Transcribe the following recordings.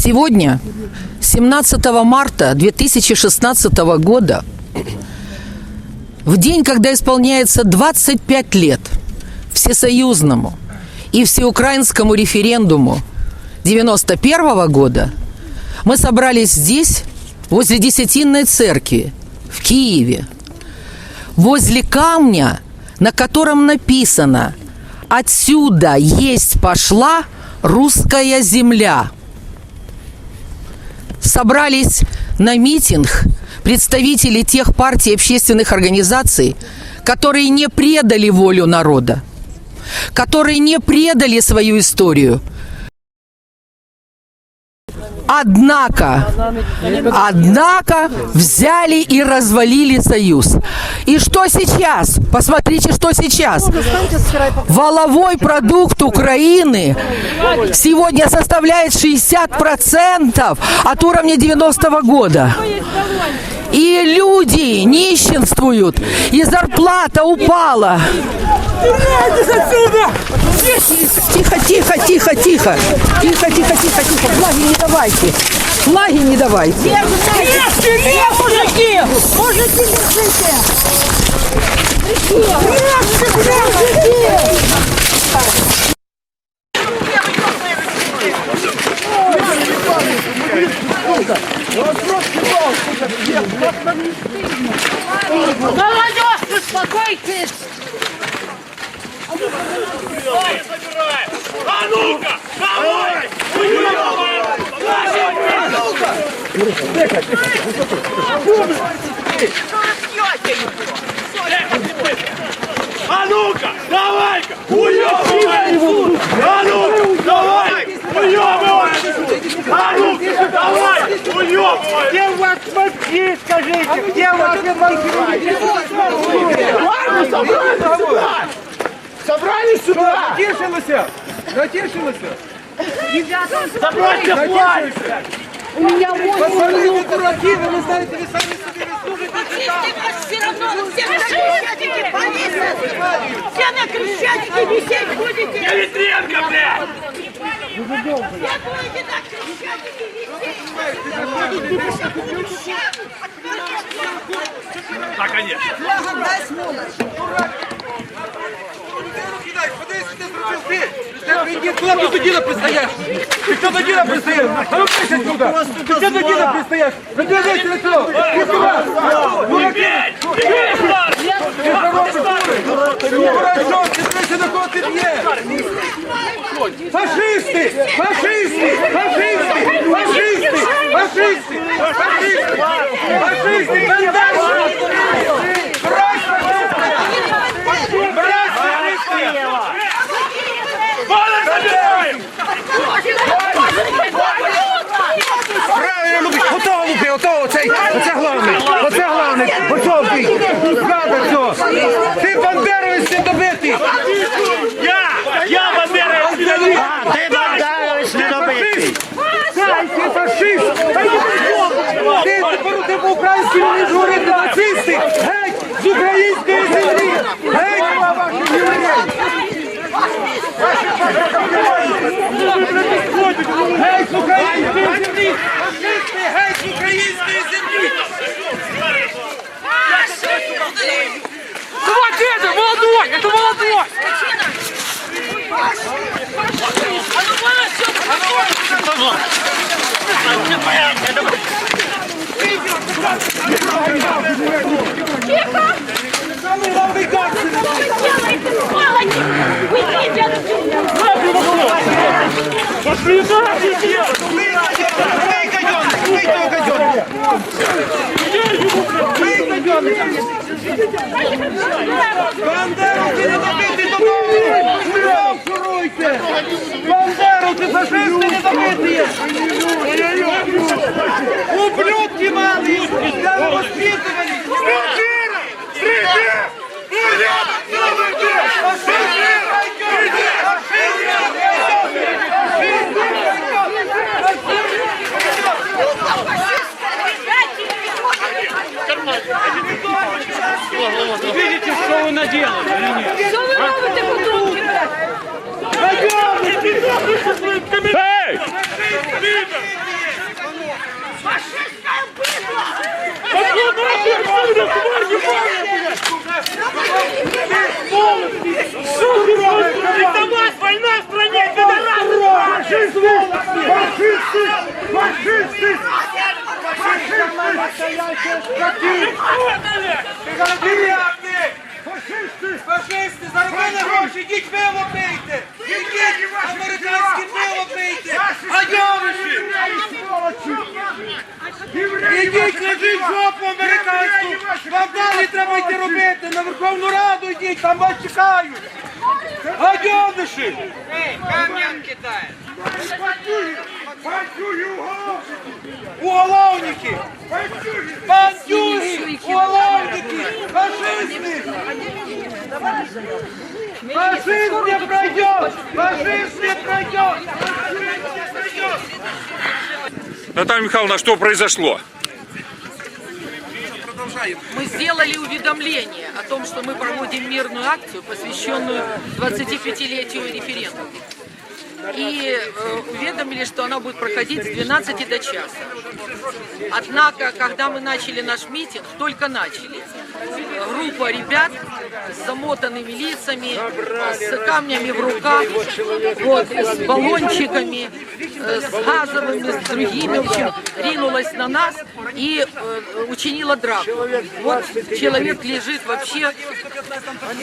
Сегодня, 17 марта 2016 года, в день, когда исполняется 25 лет всесоюзному и всеукраинскому референдуму 91 года, мы собрались здесь, возле Десятинной церкви, в Киеве, возле камня, на котором написано: «Отсюда есть пошла русская земля». Собрались на митинг представители тех партий и общественных организаций, которые не предали волю народа, которые не предали свою историю. Однако взяли и развалили союз. И что сейчас? Посмотрите, что сейчас. Валовой продукт Украины сегодня составляет 60% от уровня 90-го года. И люди нищенствуют, и зарплата упала. Тихо, тихо, тихо, тихо. Тихо, тихо, тихо, тихо. Флаги не давайте. Флаги не давайте. Мужики! Мужики, держите! Молодежь, успокойтесь! Давай, забираем! А ну-ка! Давай! А ну-ка! Давай-ка! Уёбывай! А ну-ка! Давай! Уёбывай! А ну-ка! Давай! Уёбывай! Где у вас мозги, скажите? Где у вас мозги? Собрались сюда! Натешилося! Забросьте флаг! У меня 8 Посмотрите, дураки, вы не знаете, вы сами себе служите. все равно, все на Крещатике повесят! Все на Крещатике висеть будете! Я Ветренко, блядь! Все будете на Крещатике висеть! Да, конечно. Флагом дай сволочь! Подивись, що ти зробив ти! Ти хто до діла пристаєш? Ти хто до діла пристаєш? А ну пиши сюди! Ти хто до діла пристаєш? Ви дивіться на цього! Ти дурачок, ти дивися на кого ти б'єш! Фашисти! Фашисти! Фашисти! Фашисти! Фашисти! Фашисти! Фашисти! Бандерівці! Брось фашисти! Брось фашисти! Валим, забираем! Правильно, Лупи! Готово, Лупи! Готово! Оце головне! Оце головне! Готово ти! Правда, цього! Ти бандеровець не добитий! Я Бандера, не добитий! Ти Бандеровець не добитий! Ти фашист! Ти тепер по-українськи не говорити нацисти! Геть з української землі! Геть, ваші євреї! Геть з української землі! Фашисти, геть з української землі! Давайте это, молодой! Это молодой! Самый главный гад! Пошли нафиг! Бандеру, ти не добитий додому! Урок шуруйте! Бандеру, ти фашисти не добитий! Ублюдки мали! Я не воспитывали! Бандера! Среди! Урядок новый день! Среди! Видите, что вы наделали? Що ви робите, подонки? Эй! Ідіть, лежіть жопу американську! Вам далі треба йти робити! На Верховну Раду йдіть, там вас чекають! Гадьониші! Уголовники! Бандюги! Уголовники! Фашисты! Фашизм не пройдет! Фашизм не пройдет! Наталья Михайловна, что произошло? Мы сделали уведомление о том, что мы проводим мирную акцию, посвященную 25-летию референдума. И уведомили, что она будет проходить с 12 до часа. Однако, когда мы начали наш митинг, только начали, группа ребят с замотанными лицами, с камнями в руках, вот, с баллончиками, с газовыми, с другими, в общем, ринулась на нас и учинила драку. Вот человек лежит вообще,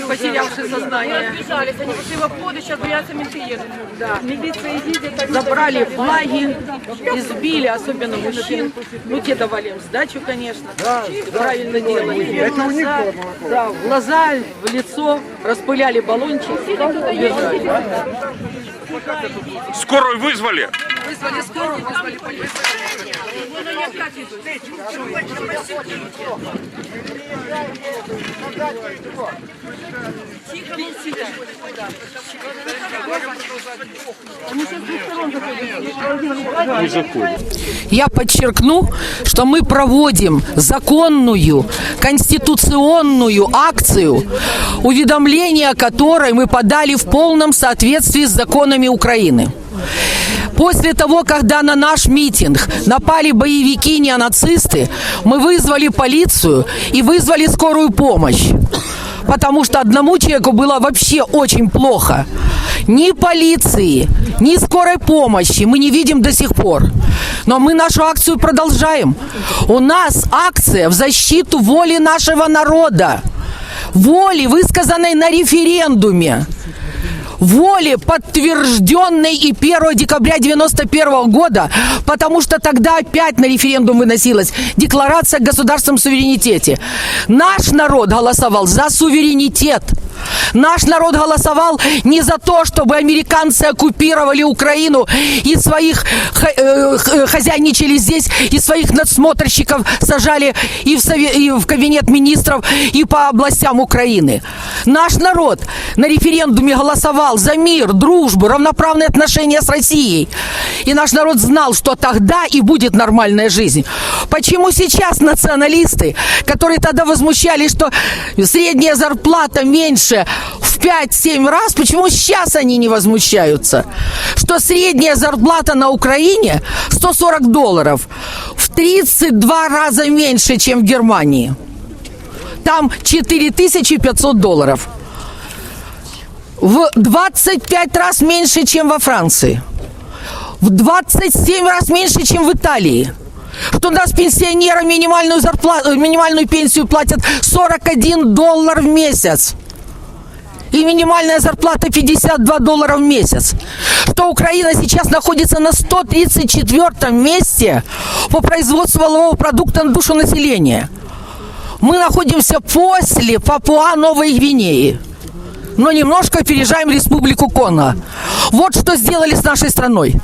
потерявший сознание. Они пошли в обходы, сейчас боятся, менты едут. Да. Забрали флаги, избили, особенно мужчин. Ну, те давали им сдачу, конечно. Правильно делали. Да, в глаза, в лицо, распыляли баллончики. Убежали. Скорую вызвали? Вызвали скорую, вызвали полицию. Я подчеркну, что мы проводим законную, конституционную акцию, уведомление о которой мы подали в полном соответствии с законами Украины. После того, когда на наш митинг напали боевики-неонацисты, мы вызвали полицию и вызвали скорую помощь. Потому что одному человеку было вообще очень плохо. Ни полиции, ни скорой помощи мы не видим до сих пор. Но мы нашу акцию продолжаем. У нас акция в защиту воли нашего народа. Воли, высказанной на референдуме. Воли, подтвержденной и 1 декабря 1991 года, потому что тогда опять на референдум выносилась декларация о государственном суверенитете. Наш народ голосовал за суверенитет. Наш народ голосовал не за то, чтобы американцы оккупировали Украину и своих хозяйничали здесь, и своих надсмотрщиков сажали и в кабинет министров, и по областям Украины. Наш народ на референдуме голосовал за мир, дружбу, равноправные отношения с Россией. И наш народ знал, что тогда и будет нормальная жизнь. Почему сейчас националисты, которые тогда возмущались, что средняя зарплата меньше в 5-7 раз, почему сейчас они не возмущаются? Что средняя зарплата на Украине $140, в 32 раза меньше, чем в Германии. Там $4500. В 25 раз меньше, чем во Франции. В 27 раз меньше, чем в Италии. Что у нас пенсионерам минимальную пенсию платят $41 в месяц. И минимальная зарплата $52 в месяц. Что Украина сейчас находится на 134-м месте по производству валового продукта на душу населения. Мы находимся после Папуа-Новой Гвинеи. Но немножко опережаем Республику Конго. Вот что сделали с нашей страной.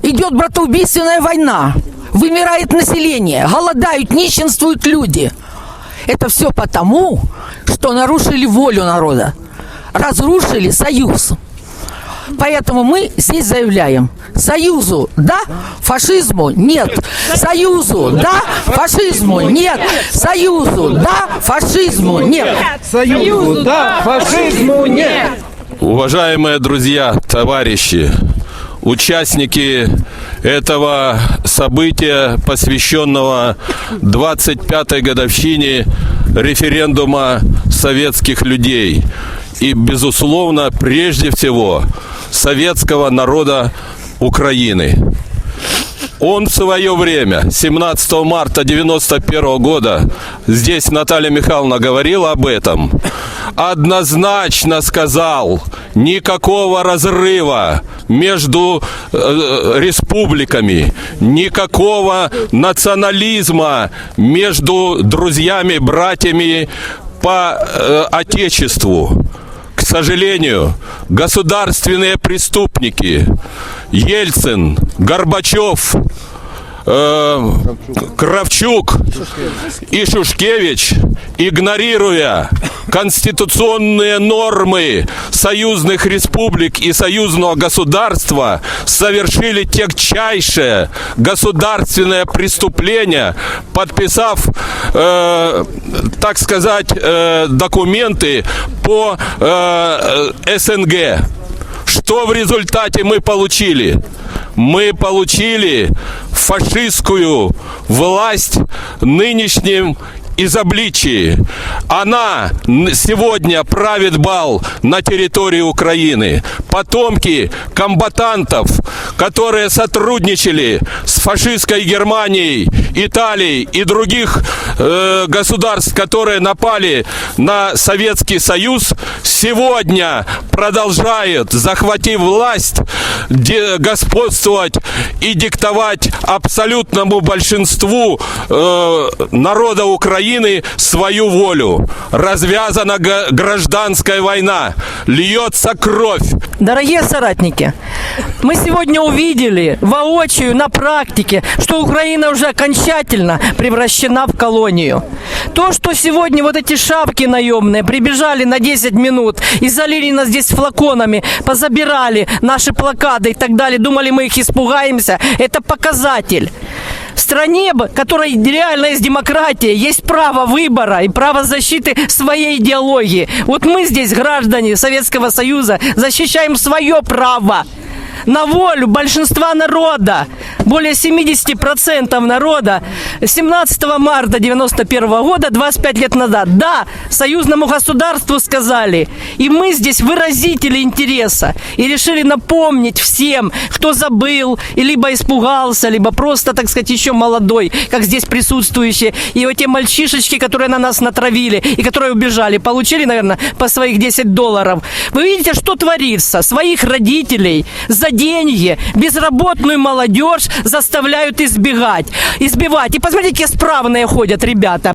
Идет братоубийственная война. Вымирает население. Голодают, нищенствуют люди. Это все потому, что нарушили волю народа. Разрушили союз. Поэтому мы здесь заявляем: союзу да, фашизму нет. Союзу да, фашизму нет. Союзу да, фашизму нет. Союзу, да, фашизму нет! Уважаемые друзья, товарищи, участники этого события, посвященного 25-й годовщине референдума советских людей и, безусловно, прежде всего, советского народа Украины. Он в свое время, 17 марта 1991 года, здесь Наталья Михайловна говорила об этом, однозначно сказал, никакого разрыва между республиками, никакого национализма между друзьями, братьями по отечеству. К сожалению, государственные преступники Ельцин, Горбачев, Кравчук и Шушкевич, игнорируя конституционные нормы союзных республик и союзного государства, совершили тягчайшее государственное преступление, подписав, так сказать, документы по СНГ. Что в результате мы получили? Мы получили фашистскую власть нынешним изобличии. Она сегодня правит бал на территории Украины. Потомки комбатантов, которые сотрудничали с фашистской Германией, Италией и других государств, которые напали на Советский Союз, сегодня продолжают, захватив власть, господствовать и диктовать абсолютному большинству народа Украины свою волю. Развязана гражданская война, льется кровь. Дорогие соратники, мы сегодня увидели воочию на практике, что Украина уже окончательно превращена в колонию. То, что сегодня вот эти шапки наемные прибежали на 10 минут и залили нас здесь флаконами, позабирали наши плакаты и так далее, думали, мы их испугаемся, это показатель. В стране, в которой реально есть демократия, есть право выбора и право защиты своей идеологии. Вот мы здесь, граждане Советского Союза, защищаем свое право на волю большинства народа, более 70% народа, 17 марта 1991 года, 25 лет назад. Да, союзному государству сказали. И мы здесь выразители интереса. И решили напомнить всем, кто забыл, и либо испугался, либо просто, так сказать, еще молодой, как здесь присутствующие. И вот те мальчишечки, которые на нас натравили, и которые убежали, получили, наверное, по своих $10. Вы видите, что творится? Своих родителей за деньги безработную молодежь заставляют избивать. И посмотрите, какие справные ходят ребята.